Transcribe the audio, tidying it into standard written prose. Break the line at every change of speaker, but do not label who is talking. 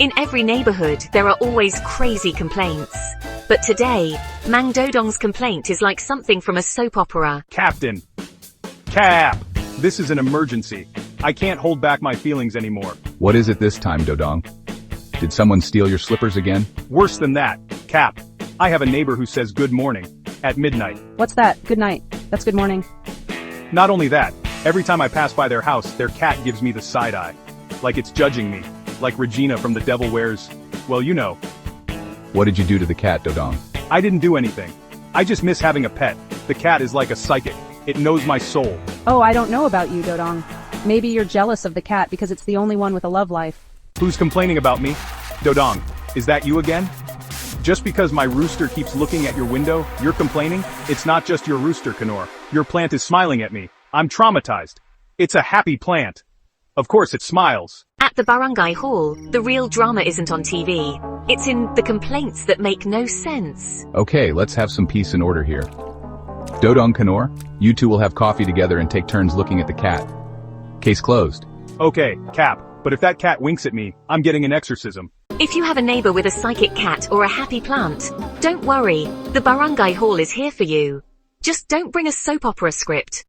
In every neighborhood, there are always crazy complaints. But today, Mang Dodong's complaint is like something from a soap opera.
Captain. Cap! This is an emergency. I can't hold back my feelings anymore.
What is it this time, Dodong? Did someone steal your slippers again?
Worse than that, Cap. I have a neighbor who says good morning at midnight.
What's that? Good night. That's good morning.
Not only that, every time I pass by their house, their cat gives me the side eye. Like it's judging me. Like Regina from The Devil Wears... well, you know.
What did you do to the cat, Dodong?
I didn't do anything. I just miss having a pet. The cat is like a psychic. It knows my soul.
Oh, I don't know about you, Dodong. Maybe you're jealous of the cat because it's the only one with a love life.
Who's complaining about me? Dodong, is that you again? Just because my rooster keeps looking at your window, you're complaining? It's not just your rooster, Kanor. Your plant is smiling at me. I'm traumatized. It's a happy plant. Of course it smiles.
At the Barangay Hall, the real drama isn't on TV. It's in the complaints that make no sense.
Okay, let's have some peace and order here. Dodong, Kanor, you two will have coffee together and take turns looking at the cat. Case closed.
Okay, Cap, but if that cat winks at me, I'm getting an exorcism.
If you have a neighbor with a psychic cat or a happy plant, don't worry, the Barangay Hall is here for you. Just don't bring a soap opera script.